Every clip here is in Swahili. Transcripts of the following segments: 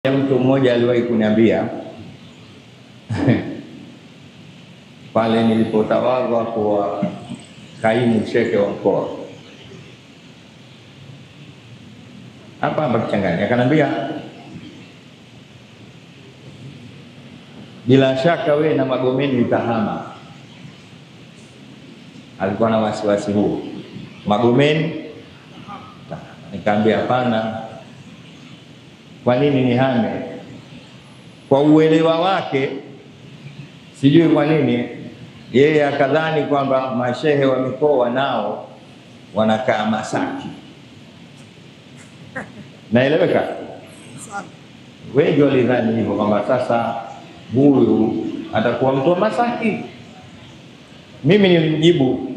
Mtu mmoja aliwahi kuniambia pale nilipotawadha kwa kaimu shekhe wa mkoa hapa Kichangani, akanambia, bila shaka we na Magomeni utahama. Alikuwa na wasiwasi huo, Magomeni. Nikamwambia hapana. Kwa nini nihame? Kwa uelewa wake, sijui kwa nini yeye akadhani kwamba mashehe wa mikoa nao wanakaa Masaki. Naeleweka? Wengi walidhani hivyo kwamba sasa huyu atakuwa mtu wa Masaki. Mimi nilimjibu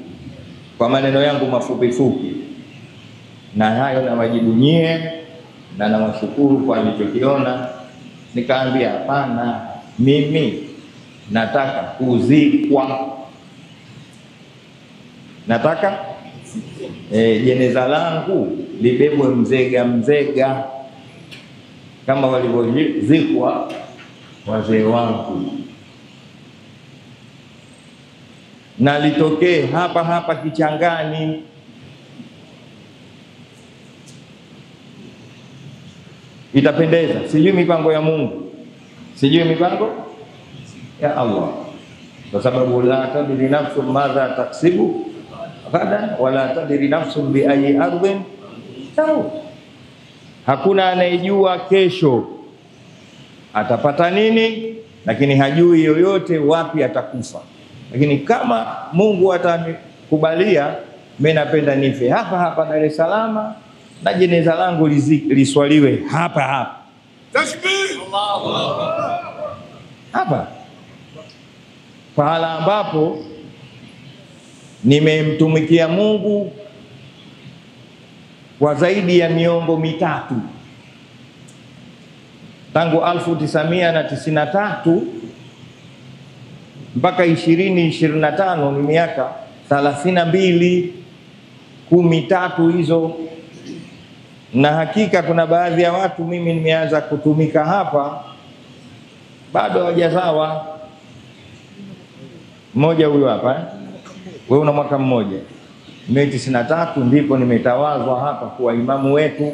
kwa maneno yangu mafupi fupi, na hayo na wajibu nyie, na nawashukuru kwa nilichokiona. Nikaambia hapana, mimi nataka kuzikwa. Nataka jeneza langu libebwe Mzega kama walivyozikwa wazee wangu, na litokee hapa Kichangani. Itapendeza. Sijui mipango ya Mungu, sijui mipango ya Allah, kwa sababu la tadri nafsu madha taksibu ghadan wala tadri nafsu bi ayi ardhin tamut. Hakuna anayejua kesho atapata nini, lakini hajui yoyote wapi atakufa. Lakini kama Mungu atanikubalia, mimi napenda nife hapa Dar es Salaam, na jeneza langu liswaliwe hapa. Takbir! Allahu Akbar! Hapa pahala ambapo nimemtumikia Mungu kwa zaidi ya miongo mitatu, tangu 1993 mpaka 2025, ni miaka 32, 13 hizo. Na hakika kuna baadhi ya watu mimi nimeanza kutumika hapa bado hawajazawa. Mmoja huyo hapa, wewe una mwaka mmoja. Mimi 93 ndipo nimetawazwa hapa kuwa imamu wetu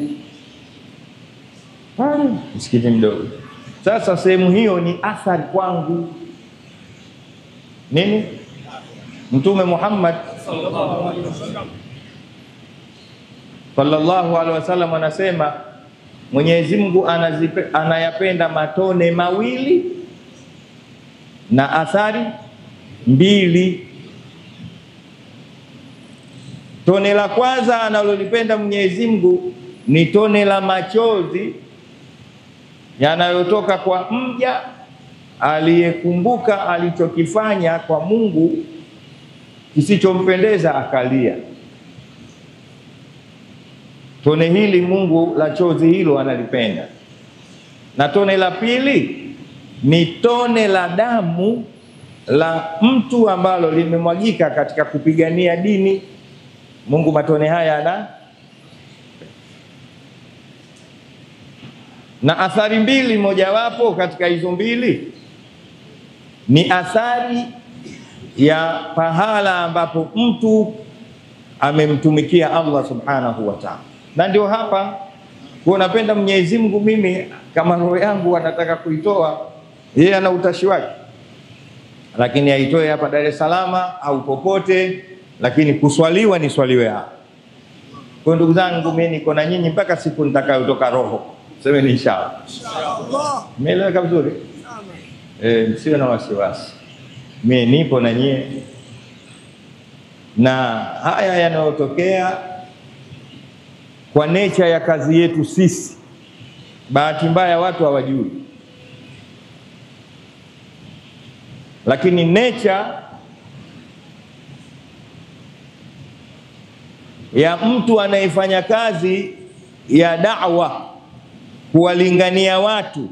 pale msikiti mdogo. Sasa sehemu hiyo ni athari kwangu. Nini? Mtume Muhammad sallallahu alaihi wasallam anasema, Mwenyezi Mungu anayapenda matone mawili na athari mbili. Tone la kwanza analolipenda Mwenyezi Mungu ni tone la machozi yanayotoka kwa mja aliyekumbuka alichokifanya kwa Mungu kisichompendeza akalia. Tone hili Mungu la chozi hilo analipenda. Na tone la pili ni tone la damu la mtu ambalo limemwagika katika kupigania dini. Mungu matone haya na athari mbili, mojawapo katika hizo mbili ni athari ya pahala ambapo mtu amemtumikia Allah subhanahu wa ta'ala. Na ndio hapa kwa napenda Mwenyezi Mungu, mimi kama roho yangu anataka kuitoa, yeye ana utashi wake, lakini aitoe hapa Dar es Salaam au popote, lakini kuswaliwa ni swaliwe hapa. Kwa ndugu zangu, mimi niko na nyinyi mpaka siku nitakayotoka roho. Semeni inshallah. Inshallah. Umeeleweka vizuri? Msiwe na wasiwasi. Mimi nipo na nyinyi, na haya yanayotokea kwa nature ya kazi yetu sisi, bahati mbaya watu hawajui, lakini nature ya mtu anayefanya kazi ya da'wa, kuwalingania watu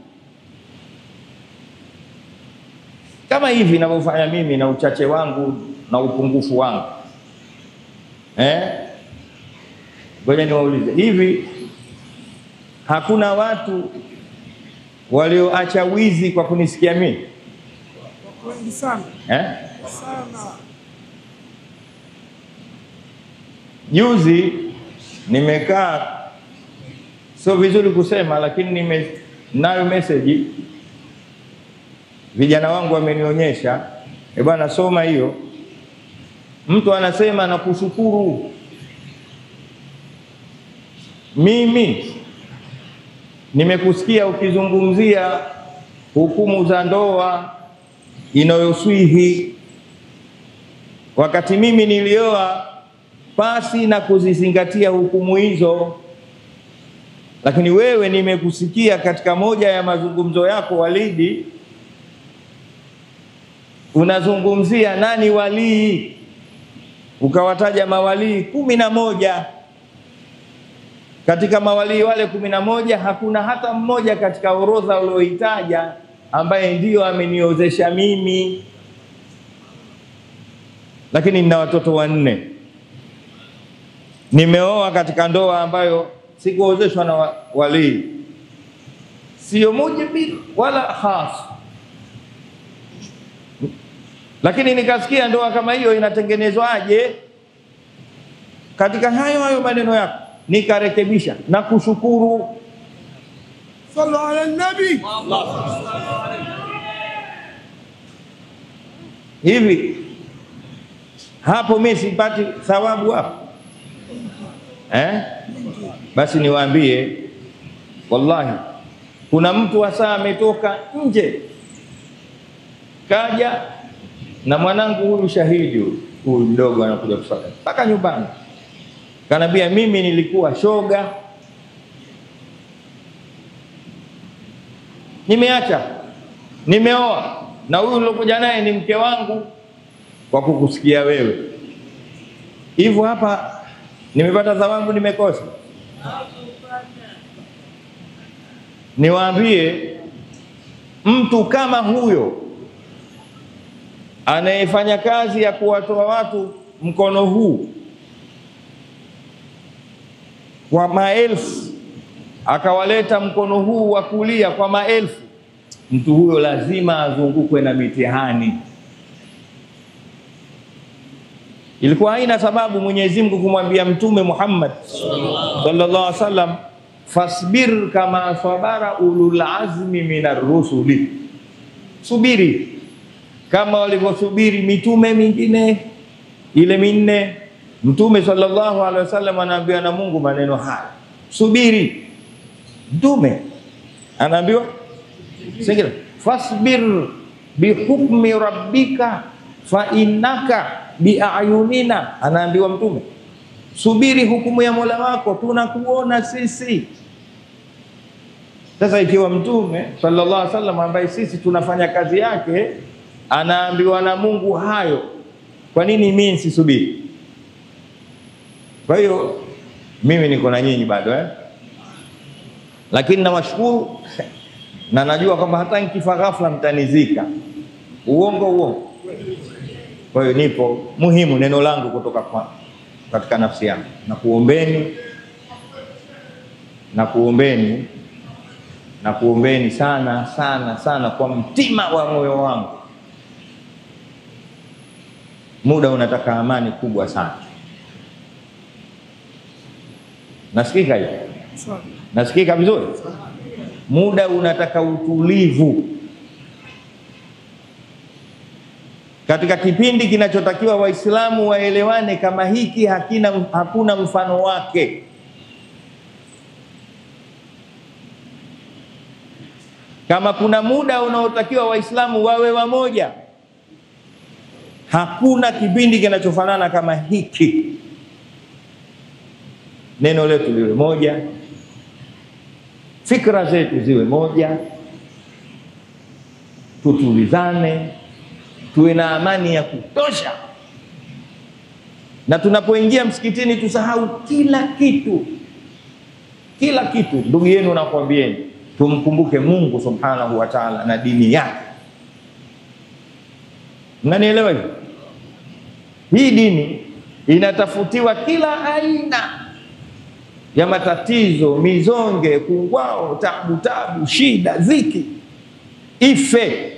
kama hivi ninavyofanya mimi na uchache wangu na upungufu wangu, ngoja niwaulize hivi, hakuna watu walioacha wizi kwa kunisikia mimi? Wengi sana. Sana. Juzi nimekaa, sio vizuri kusema, lakini nayo message vijana wangu wamenionyesha, bwana soma hiyo. Mtu anasema nakushukuru, mimi nimekusikia ukizungumzia hukumu za ndoa inayoswihi, wakati mimi nilioa pasi na kuzizingatia hukumu hizo, lakini wewe nimekusikia katika moja ya mazungumzo yako Walidi, unazungumzia nani walii, ukawataja mawalii 11. Katika mawalii wale 11 hakuna hata mmoja katika orodha ulioitaja ambaye ndiyo ameniozesha mimi, lakini nina watoto 4. Nimeoa katika ndoa ambayo sikuozeshwa na walii, sio mujibir wala khas, lakini nikasikia ndoa kama hiyo inatengenezwaje. Katika hayo maneno yako nikarekebisha na kushukuru. Sallu ala nabi. Hivi hapo mimi sipati thawabu hapo? Basi niwaambie, wallahi kuna mtu hasa ametoka nje kaja na mwanangu huyu shahidi, huyu mdogo anakuja kusali mpaka nyumbani, kanambia mimi nilikuwa shoga, nimeacha, nimeoa, na huyu nilokuja naye ni mke wangu kwa kukusikia wewe. Hivyo hapa nimepata thawabu, nimekosa? Niwaambie, mtu kama huyo anayefanya kazi ya kuwatoa watu mkono huu kwa maelfu, akawaleta mkono huu wa kulia kwa maelfu, mtu huyo lazima azungukwe na mitihani. Ilikuwa haina sababu Mwenyezi Mungu kumwambia Mtume Muhammad sallallahu alaihi wasallam, fasbir kama sabara ulul azmi minar rusuli, subiri kama walivyosubiri mitume mingine ile minne. Mtume sallallahu alaihi wasallam anaambiwa na Mungu maneno haya, subiri. Mtume anaambiwa sikiliza, fasbir bihukmi rabbika fa innaka biayunina. Anaambiwa Mtume, subiri hukumu ya Mola wako, tunakuona sisi. Sasa ikiwa Mtume sallallahu alaihi wasallam ambaye sisi tunafanya kazi yake anaambiwa na Mungu hayo, kwa nini mimi nisisubiri? Kwa hiyo mimi niko na nyinyi bado lakini nawashukuru na najua kwamba hata nikifa ghafla mtanizika. Uongo. Kwa hiyo nipo muhimu neno langu kutoka katika nafsi yangu, na kuombeni sana kwa mtima wa moyo wangu. Muda unataka amani kubwa sana. Nasikika hiyo? Nasikika vizuri? Muda unataka utulivu. Katika kipindi kinachotakiwa Waislamu waelewane kama hiki, hakuna mfano wake. Kama kuna muda unaotakiwa Waislamu wawe wamoja, hakuna kipindi kinachofanana kama hiki. Neno letu liwe moja, fikra zetu ziwe moja, tutulizane, tuwe na amani ya kutosha, na tunapoingia msikitini tusahau kila kitu. Ndugu yenu nakwambieni, tumkumbuke Mungu subhanahu wa ta'ala na dini yake. Mnanielewa hivi? Hii dini inatafutiwa kila aina ya matatizo, mizonge, kungwao, tabu, shida, dhiki ife.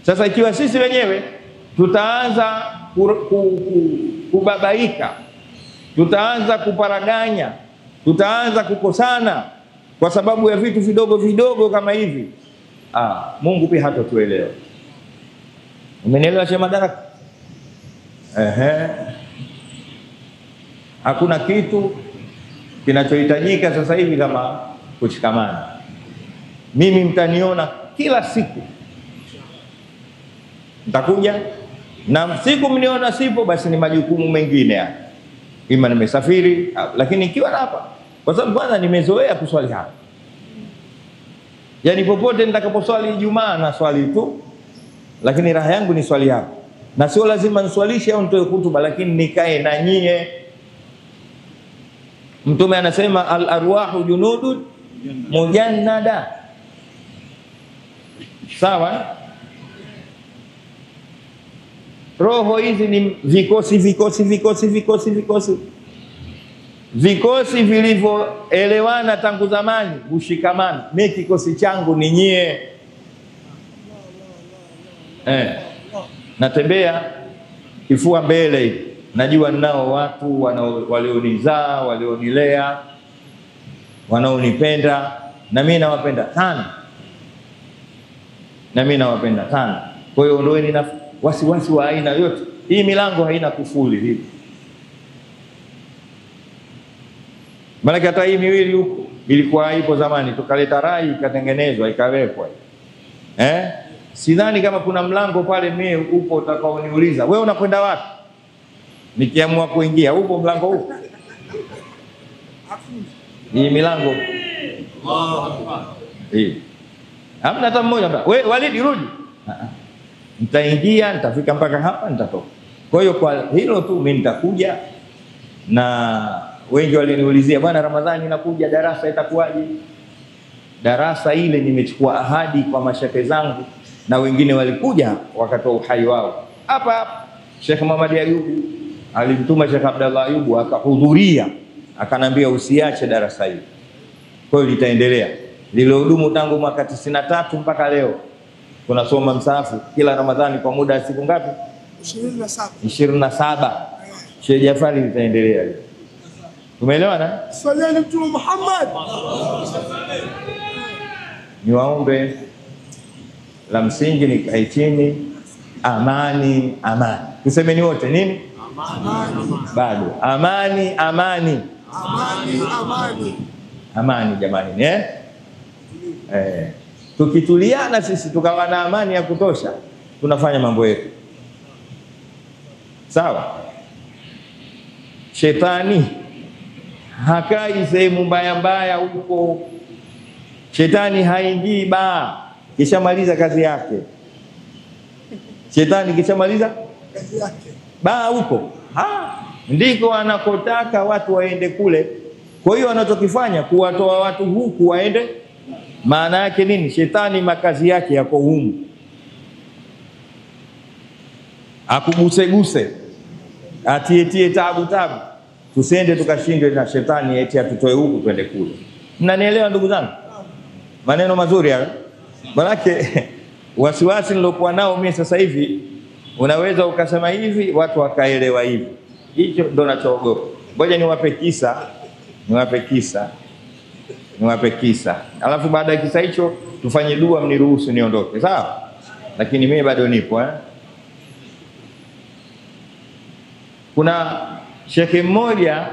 Sasa ikiwa sisi wenyewe tutaanza kubabaika, tutaanza kuparaganya, tutaanza kukosana kwa sababu ya vitu vidogo vidogo kama hivi, Mungu pia hatotuelewa. Umenielewa Sheikh Madaraka? Hakuna kitu kinachohitajika sasa hivi kama kushikamana. Mimi mtaniona kila siku, nitakuja, na siku mniona sipo, basi ni majukumu mengine haya, ima nimesafiri, lakini ikiwa hapa, kwa sababu kwanza nimezoea kuswali hapa. Yani popote nitakaposwali Ijumaa na swali tu, lakini raha yangu ni swali hapa, na sio lazima niswalishe au nitoe hutuba, lakini nikae na nyie. Mtume anasema al-arwahu junudun mujannada. Sawa? Roho hizi ni vikosi vilivyoelewana tangu zamani, ushikamano. Mimi kikosi changu ni nyie. Natembea kifua mbele hivi. Najua ninao watu walionizaa, walionilea, wanaonipenda, na mimi nawapenda sana. Kwa hiyo ondoeni na wasiwasi wa aina yote. Hii milango haina kufuli hivi. Maana hata hii miwili huko ilikuwa ipo zamani, tukaleta rai ikatengenezwa ikawekwa. Sidhani kama kuna mlango pale mimi upo utakaoniuliza, wewe unakwenda wapi? Nikiamua kuingia, upo mlango huko? Hii milango. Hamna hata mmoja, wewe Walidi rudi. Nitaingia, nitafika mpaka hapa, nitatoka. Kwa hiyo kwa hilo tu mimi nitakuja, na wengi waliniulizia, bwana Ramadhani inakuja, darasa itakuwaje? Darasa ile nimechukua ahadi kwa mashekhe zangu, na wengine walikuja wakatoa uhai wao. Hapa Sheikh Muhammad Ayubu alimtuma Sheikh Abdallah Ayubu akahudhuria, akanambia usiache darasa hili. Kwa hiyo litaendelea. Lilohudumu tangu mwaka 93 mpaka leo. Tunasoma msahafu kila Ramadhani kwa muda siku ngapi? 27. Sheikh Jafari litaendelea. Tumeelewana? Sallallahu Mtume Muhammad. Niwaombe, la msingi ni kae chini, amani. Tusemeni wote nini? Bado amani jamani, tukituliana sisi tukawa na amani ya kutosha, tunafanya mambo yetu sawa. Shetani hakai sehemu mbaya huko. Shetani haingii baa kishamaliza kazi yake. Shetani kishamaliza kazi yake baa huko, ndiko anakotaka watu waende kule. Kwa hiyo wanachokifanya kuwatoa watu huku waende, maana yake nini? Shetani makazi yake yako humu, akuguse atie tabu. Tusende tukashindwe na shetani eti atutoe huku twende kule. Mnanielewa ndugu zangu? Maneno mazuri hayo. Manake wasiwasi nilokuwa nao mimi sasa hivi, unaweza ukasema hivi watu wakaelewa hivi. Hicho ndo nachoogopa. Ngoja niwape kisa. Alafu baada ya kisa hicho tufanye dua, mniruhusu niondoke. Sawa? Lakini mimi bado nipo Kuna shekhe mmoja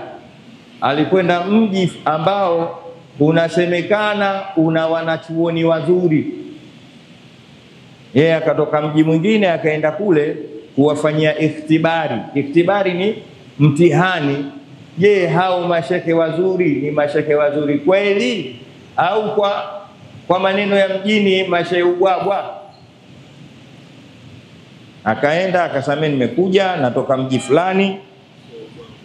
alikwenda mji ambao unasemekana una wanachuoni wazuri. Yeye akatoka mji mwingine akaenda kule kuwafanyia ikhtibari. Ikhtibari ni mtihani. Je, hao mashekhe wazuri ni mashekhe wazuri kweli, au kwa maneno ya mjini mashehe ubwabwa? Akaenda akasema, nimekuja natoka mji fulani,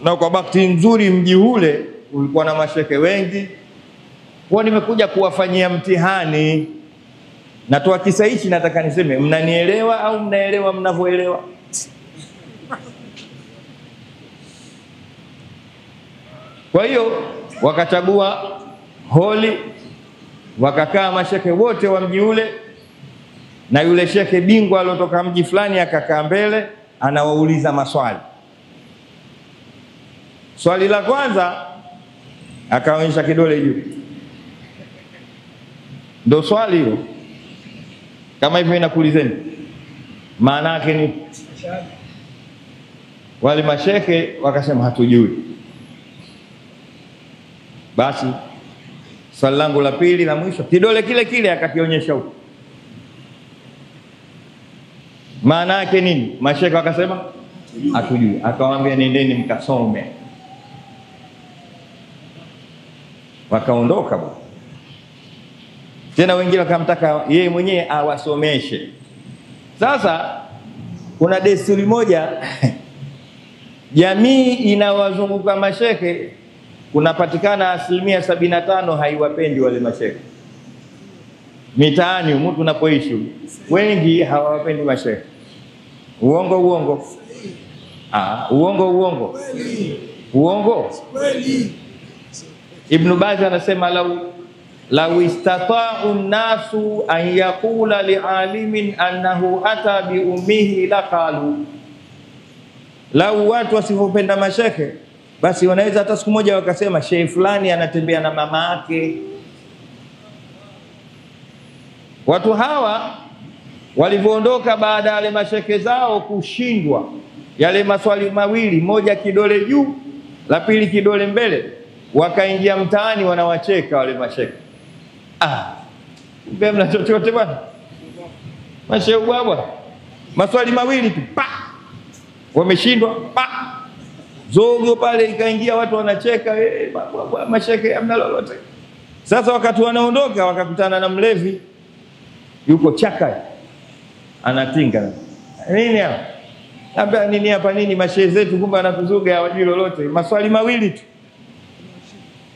na kwa bahati nzuri mji ule ulikuwa na mashekhe wengi, kwa nimekuja kuwafanyia mtihani. Natoa kisa hichi, nataka niseme mnanielewa au mnaelewa mnavyoelewa? Kwa hiyo wakachagua holi, wakakaa mashekhe wote wa mji ule, na yule shekhe bingwa aliyotoka mji fulani akakaa mbele, anawauliza maswali. Swali la kwanza akaonyesha kidole juu. Ndio swali hilo. Kama hivyo inakuulizeni, maana yake ni wale mashekhe wakasema hatujui. Basi swali langu la pili la mwisho, kidole kile kile akakionyesha huko. Maana yake nini? Mashekhe wakasema hatujui. Akawaambia nendeni mkasome. Wakaondoka bwana. Tena wengine wakamtaka yeye mwenyewe awasomeshe. Sasa kuna desturi moja jamii inawazunguka mashekhe, kunapatikana 75% haiwapendi wale mashekhe. Mitaani mtu unapoishi wengi hawawapendi mashekhe. Uongo uongo. Uongo. Uongo. Ibn Baz anasema lau istata'u an-nasu an yaqula li'alimin annahu ata bi ummihi laqalu. Lau watu wasipopenda mashekhe, basi wanaweza hata siku moja wakasema shehe fulani anatembea na mama yake. Watu hawa walivyoondoka baada ya wale mashekhe zao kushindwa yale maswali mawili, moja kidole juu, la pili kidole mbele, wakaingia mtaani wanawacheka wale mashekhe. Mbona mna chochote bwana? Mashehe bwana. Maswali mawili tu, wameshindwa, zogo pale ikaingia, watu wanacheka, mashekhe hamna lolote. Sasa wakati wanaondoka wakakutana na mlevi yuko chaka, anatinga. Nini hapa? Labda nini hapa nini? Mashehe zetu kumbe anatuzuga, hawajui lolote. Maswali mawili tu.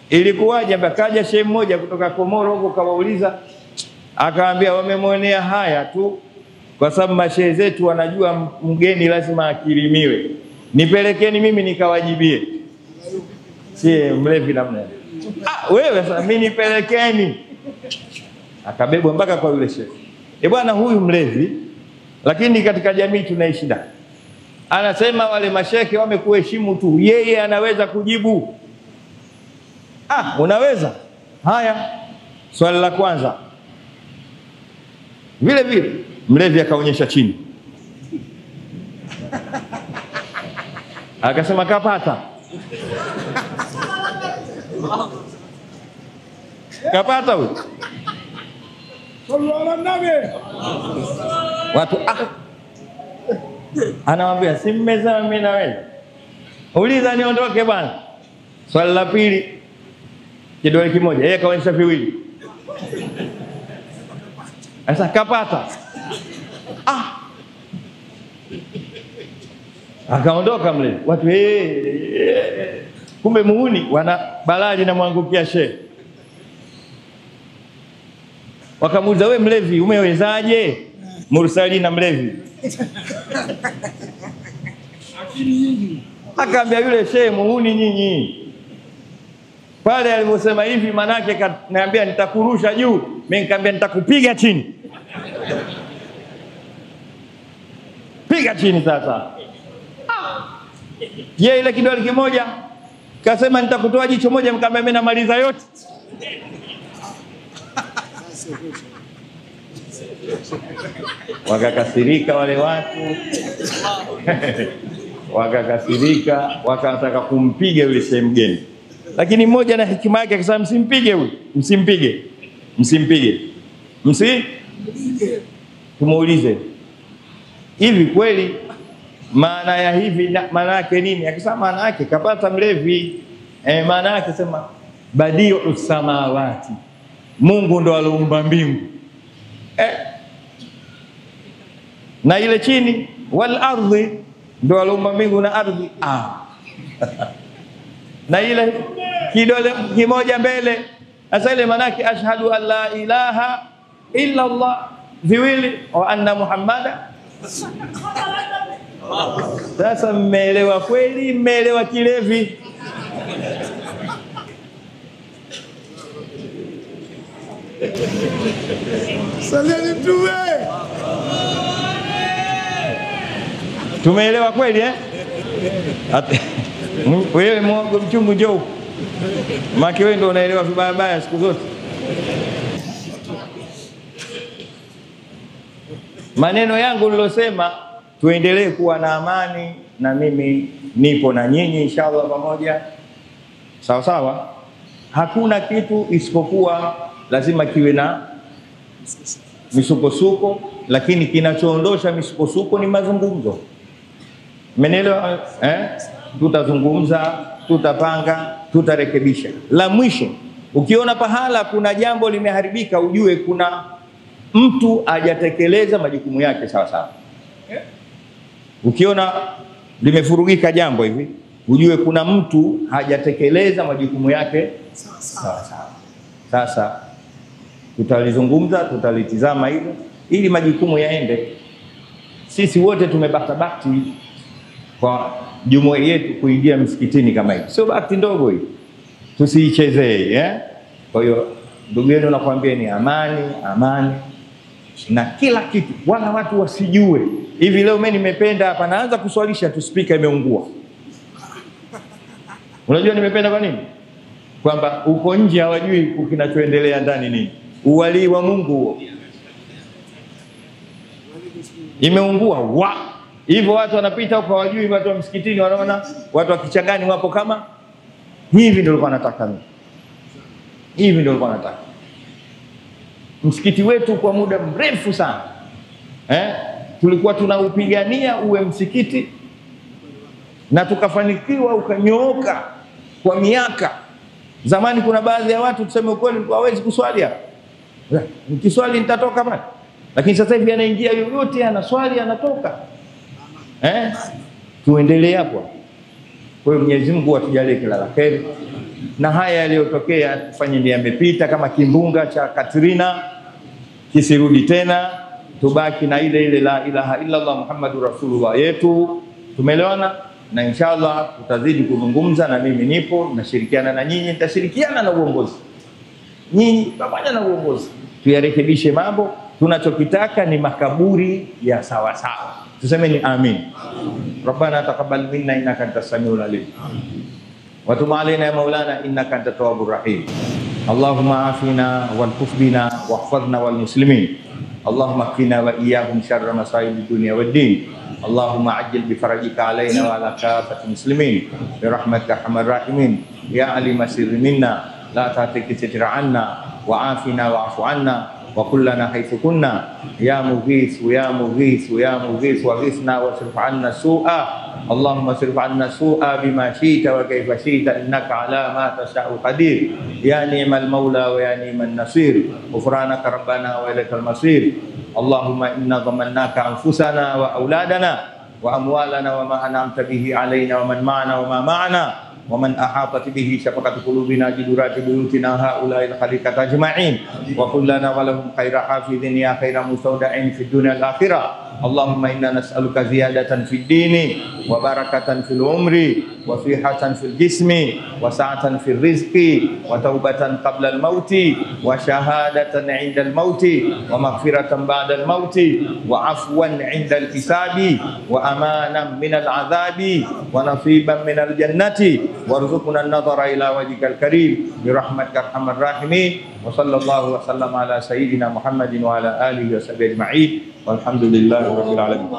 Ilikuwaje? Kaja shehe mmoja kutoka Komoro huko, kawauliza, akaambia wamemwonea haya tu kwa sababu mashehe zetu wanajua mgeni lazima akirimiwe. Nipelekeni mimi nikawajibie. Si mlevi namna. Wewe sasa mimi nipelekeni. Akabebwa mpaka kwa yule shehe. Bwana huyu mlevi, lakini katika jamii tunaishi naye. Anasema wale mashekhe wamekuheshimu tu, yeye anaweza kujibu. Unaweza? Haya, swali la kwanza. Vile vile mlevi akaonyesha chini. Akasema kapata. Kapata huyo. Sallallahu alaihi wasallam. Watu anamwambia si mmezama mimi na wewe. Uliza niondoke bwana. Swali la pili kidole kimoja, yeye kaonyesha viwili. Sasa kapata. Akaondoka mle. Watu kumbe muhuni wana balali na mwangukia shehe. Wakamuuliza, wewe mlevi umewezaje? Mursali na mlevi. Akaambia yule shehe, muhuni nyinyi. Pale alivyosema hivi manake kaniambia nitakurusha juu, mimi nikamwambia nitakupiga chini. Piga chini sasa. Yeye ile kidole kimoja kasema nitakutoa jicho moja, nikamwambia mimi namaliza yote. Wakakasirika wale watu. Wakakasirika, wakataka kumpiga yule shehe mgeni. Lakini mmoja na hekima yake akasema msimpige huyu, msimpige. Tumuulize, hivi kweli maana ya hivi maana yake nini? Akisema maana yake kapata mlevi. Maana yake sema badiu samawati, Mungu ndo aliumba mbingu. Na ile chini wal ardhi, ndo aliumba mbingu na ardhi. Na ile kidole kimoja mbele, sasa ile maana yake ashhadu an la ilaha illa Allah, viwili, wa anna Muhammada. Sasa mmeelewa kweli? Mmeelewa kilevi? Salieni Mtume. Tumeelewa kweli eh? Wewe mwogo mchungu njoo. Maki wewe ndio unaelewa vibaya baya siku zote. Maneno yangu nilosema tuendelee kuwa na amani, na mimi nipo na nyinyi inshallah pamoja. Sawa sawa? Hakuna kitu isipokuwa lazima kiwe na misukosuko, lakini kinachoondosha misukosuko ni mazungumzo. Mmenielewa eh? Tutazungumza, tutapanga, tutarekebisha. La mwisho, ukiona pahala kuna jambo limeharibika, ujue kuna mtu hajatekeleza majukumu yake sawa sawa. Ukiona limefurugika jambo hivi, ujue kuna mtu hajatekeleza majukumu yake sawa sawa. Sasa tutalizungumza, tutalitizama hilo ili majukumu yaende. Sisi wote tumebakta bakti kwa jumuiya yetu kuingia msikitini kama hivi. Sio bakti ndogo hii. Tusiichezee eh? Kwa hiyo ndugu yenu nakwambia ni amani, amani na kila kitu, wala watu wasijue. Hivi leo mimi nimependa hapa naanza kuswalisha tu speaker imeungua. Unajua nimependa kwa nini? Kwamba uko nje hawajui kinachoendelea ndani nini. Uwali wa Mungu imeungua wa hivyo, watu wanapita huko hawajui, watu wa msikitini wanaona watu wa Kichangani wapo kama hivi. Ndio nilikuwa nataka mimi, hivi ndio nilikuwa nataka. Msikiti wetu kwa muda mrefu sana tulikuwa tunaupigania uwe msikiti na tukafanikiwa ukanyooka kwa miaka. Zamani kuna baadhi ya watu tuseme ukweli walikuwa hawezi kuswali hapa. Nikiswali nitatoka bana. Lakini sasa hivi anaingia yoyote anaswali anatoka. Tuendelee hapo. Kwa hiyo Mwenyezi Mungu atujalie kila la kheri. Na haya yaliyotokea tufanye ni yamepita, kama kimbunga cha Katrina kisirudi tena, tubaki na ile la ilaha illa Allah Muhammadur Rasulullah yetu. Tumeelewana? Na inshallah tutazidi kuzungumza, na mimi nipo nashirikiana na nyinyi, nitashirikiana na uongozi. Nyinyi pamoja na uongozi tuyarekebishe mambo. Tunachokitaka ni makaburi ya sawa sawa. Tuseme ni amin. Rabbana taqabbal minna innaka antas samiul alim. Wa tub alaina ya maulana innaka antat tawwabur rahim. Allahumma afina wal kufbina wahfadhna wal muslimin. Allahumma qina wa iyyahum syarra masa'ib dunya wad din. Allahumma ajil bi farajika alaina wa ala kafatil muslimin bi rahmatika arhamar rahimin. Ya alim sirri minna la ta'tiki sitra anna wa afina wa'fu anna wa kullana haitsu kunna ya mughis ya mughis ya mughis wa ghithna wa sirf anna su'a. Allahumma sirf anna su'a bima syi'ta wa kaifa syi'ta innaka ala ma tasha'u qadir. Ya ni'mal maula wa ya ni'man nasir. Ghufranaka rabbana wa ilaikal masir. Allahumma inna dhamannaka anfusana wa auladana wa amwalana wa ma an'amta bihi alaina wa man ma'ana wa ma ma'ana wa man ahatat bihi syafaqat qulubina jidurati buyutina haula'il khaliqat ajma'in wa kullana wa lahum khaira hafidhin ya khaira mustawda'in fid dunya wal akhirah. Allahumma inna nas'aluka ziyadatan fid dini wa barakatan fil umri wa sihhatan fil jismi wa sa'atan fil rizqi wa taubatan qabla al mauti wa shahadatan 'inda al mauti wa maghfiratan ba'da al mauti wa afwan 'inda al hisabi wa amanan min al 'adhabi wa nasiban min al jannati warzuqna an-nadhara ila wajhikal karim bi rahmatika arhamar rahimin. Wa sallallahu wa sallam ala sayyidina Muhammadin wa ala alihi wa sahbihi ajma'in. Walhamdulillahi rabbil alamin.